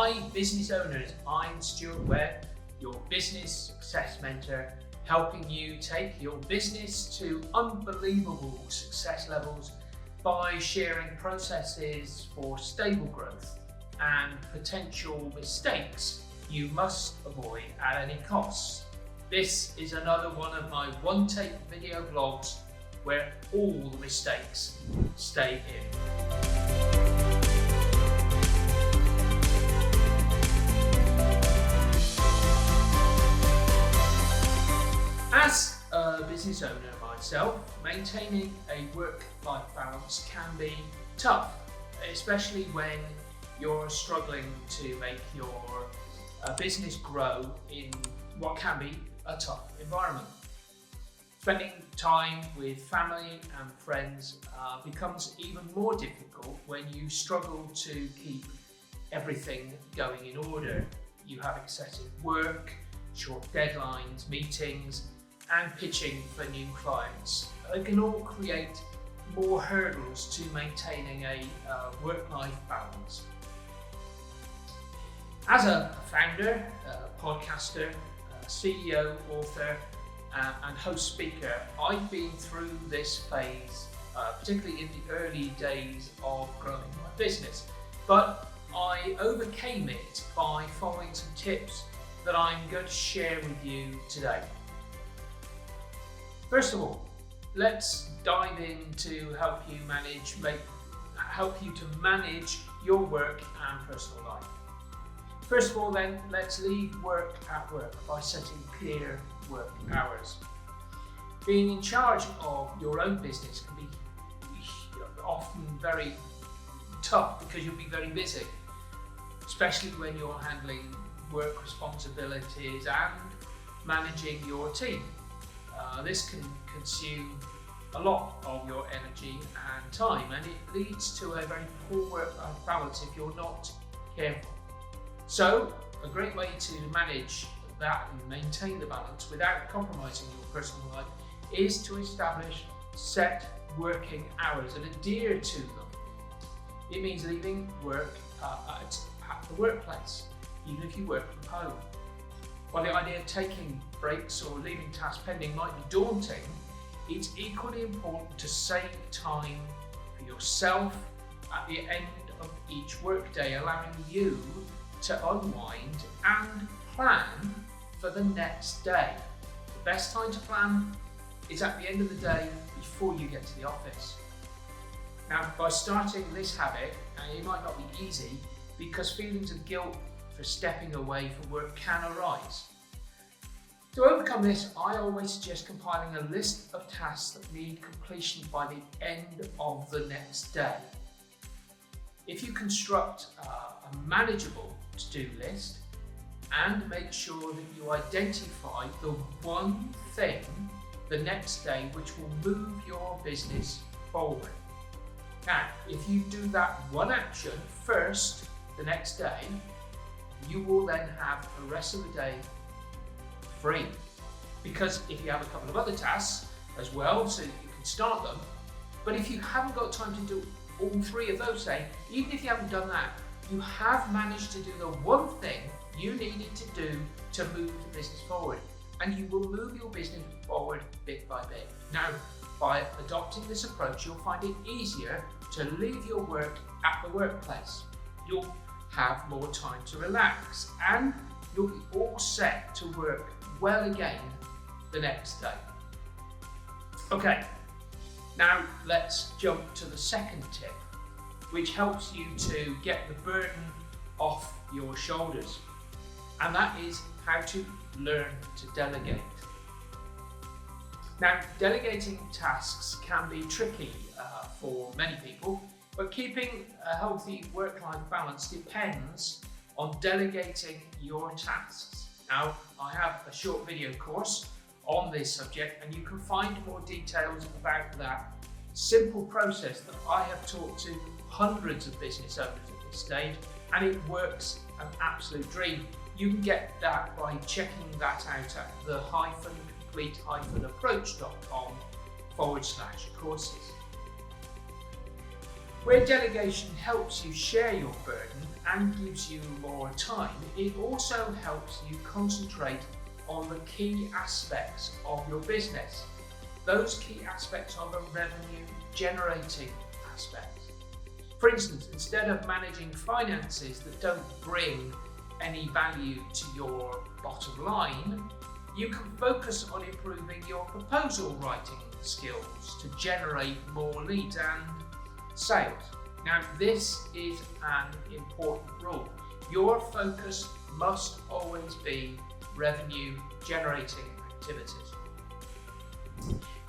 Hi business owners, I'm Stuart Webb, your business success mentor, helping you take your business to unbelievable success levels by sharing processes for stable growth and potential mistakes you must avoid at any cost. This is another one of my one-take video blogs where all the mistakes stay in. As a business owner myself, maintaining a work-life balance can be tough, especially when you're struggling to make your business grow in what can be a tough environment. Spending time with family and friends becomes even more difficult when you struggle to keep everything going in order. You have excessive work, short deadlines, meetings, and pitching for new clients. It can all create more hurdles to maintaining a work-life balance. As a founder, podcaster, CEO, author, and host speaker, I've been through this phase, particularly in the early days of growing my business. But I overcame it by following some tips that I'm going to share with you today. First of all, let's dive in to help you to manage your work and personal life. First of all then, let's leave work at work by setting clear work hours. Being in charge of your own business can be often very tough because you'll be very busy, especially when you're handling work responsibilities and managing your team. This can consume a lot of your energy and time, and it leads to a very poor work-life balance if you're not careful. So, a great way to manage that and maintain the balance without compromising your personal life is to establish set working hours and adhere to them. It means leaving work at the workplace, even if you work from home. While the idea of taking breaks or leaving tasks pending might be daunting, it's equally important to save time for yourself at the end of each workday, allowing you to unwind and plan for the next day. The best time to plan is at the end of the day before you get to the office. Now, by starting this habit, it might not be easy because feelings of guilt for stepping away from work can arise. To overcome this, I always suggest compiling a list of tasks that need completion by the end of the next day. If you construct a manageable to-do list and make sure that you identify the one thing the next day which will move your business forward. Now, if you do that one action first the next day, you will then have the rest of the day free. Because if you have a couple of other tasks as well, so you can start them, but if you haven't got time to do all three of those, say, even if you haven't done that, you have managed to do the one thing you needed to do to move the business forward, and you will move your business forward bit by bit. Now, by adopting this approach, you'll find it easier to leave your work at the workplace. You'll have more time to relax, and you'll be all set to work well again the next day. Okay, now let's jump to the second tip, which helps you to get the burden off your shoulders, and that is how to learn to delegate. Now, delegating tasks can be tricky for many people, but keeping a healthy work-life balance depends on delegating your tasks. Now, I have a short video course on this subject, and you can find more details about that simple process that I have taught to hundreds of business owners at this stage, and it works an absolute dream. You can get that by checking that out at the-complete-approach.com/courses. Where delegation helps you share your burden and gives you more time, it also helps you concentrate on the key aspects of your business. Those key aspects are the revenue generating aspects. For instance, instead of managing finances that don't bring any value to your bottom line, you can focus on improving your proposal writing skills to generate more leads and sales. Now, this is an important rule. Your focus must always be revenue generating activities.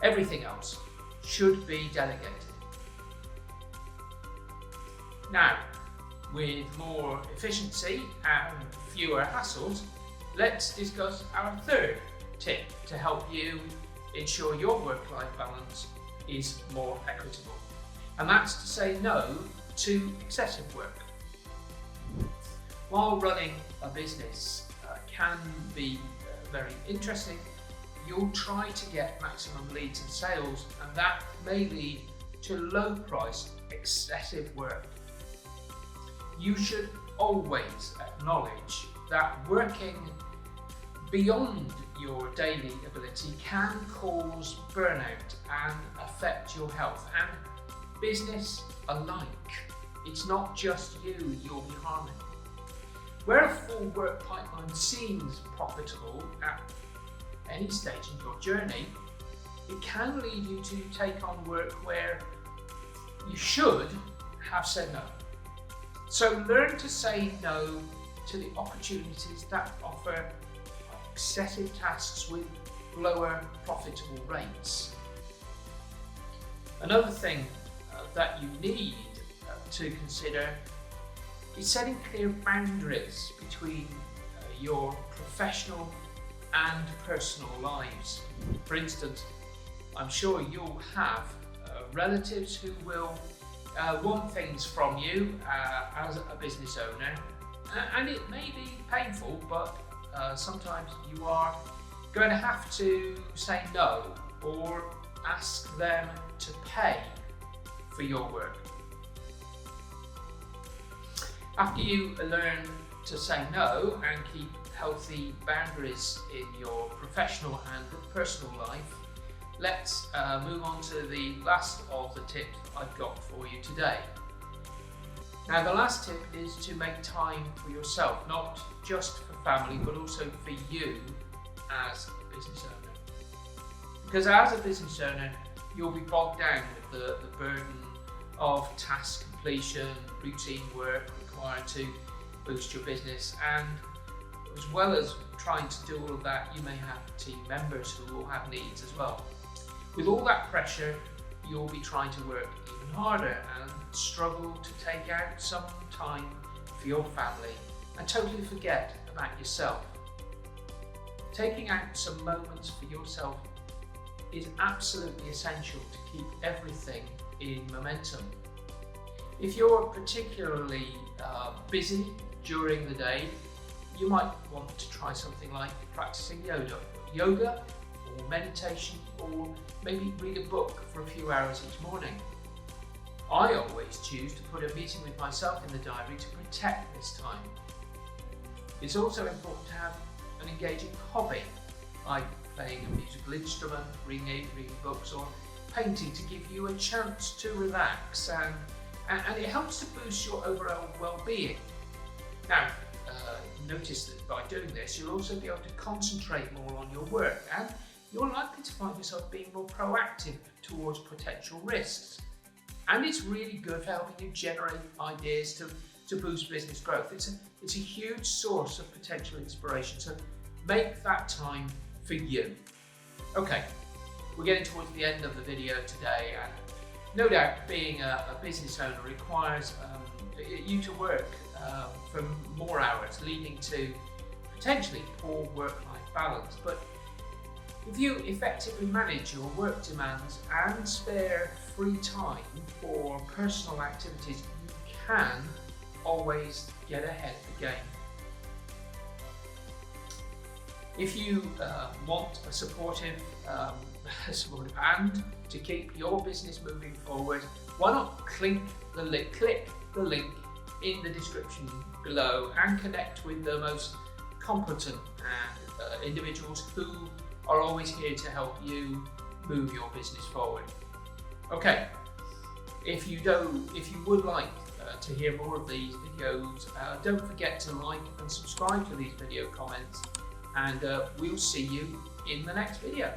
Everything else should be delegated. Now, with more efficiency and fewer hassles, let's discuss our third tip to help you ensure your work-life balance is more equitable. And that's to say no to excessive work. While running a business can be very interesting, you'll try to get maximum leads and sales, and that may lead to low-priced, excessive work. You should always acknowledge that working beyond your daily ability can cause burnout and affect your health and business alike. It's not just you you'll be harming. Where a full work pipeline seems profitable at any stage in your journey, it can lead you to take on work where you should have said no. So learn to say no to the opportunities that offer excessive tasks with lower profitable rates. Another thing that you need to consider is setting clear boundaries between your professional and personal lives. For instance, I'm sure you'll have relatives who will want things from you as a business owner, and it may be painful, but sometimes you are going to have to say no or ask them to pay for your work. After you learn to say no and keep healthy boundaries in your professional and personal life, let's move on to the last of the tips I've got for you today. Now, the last tip is to make time for yourself, not just for family, but also for you as a business owner. Because as a business owner, you'll be bogged down with the burden of task completion, routine work required to boost your business, and as well as trying to do all of that, you may have team members who will have needs as well. With all that pressure, you'll be trying to work even harder and struggle to take out some time for your family and totally forget about yourself. Taking out some moments for yourself is absolutely essential to keep everything in momentum. If you're particularly busy during the day, you might want to try something like practicing yoga or meditation, or maybe read a book for a few hours each morning. I always choose to put a meeting with myself in the diary to protect this time. It's also important to have an engaging hobby, like playing a musical instrument, reading books, or painting, to give you a chance to relax, and it helps to boost your overall well-being. Now, notice that by doing this, you'll also be able to concentrate more on your work, and you're likely to find yourself being more proactive towards potential risks. And it's really good for helping you generate ideas to boost business growth. It's a huge source of potential inspiration, so make that time for you. Okay, we're getting towards the end of the video today, and no doubt being a business owner requires you to work for more hours, leading to potentially poor work-life balance. But if you effectively manage your work demands and spare free time for personal activities, you can always get ahead of the game. If you want a supportive hand to keep your business moving forward, why not click the link in the description below and connect with the most competent individuals who are always here to help you move your business forward. Okay, if you would like to hear more of these videos, don't forget to like and subscribe to these video comments, and we'll see you in the next video.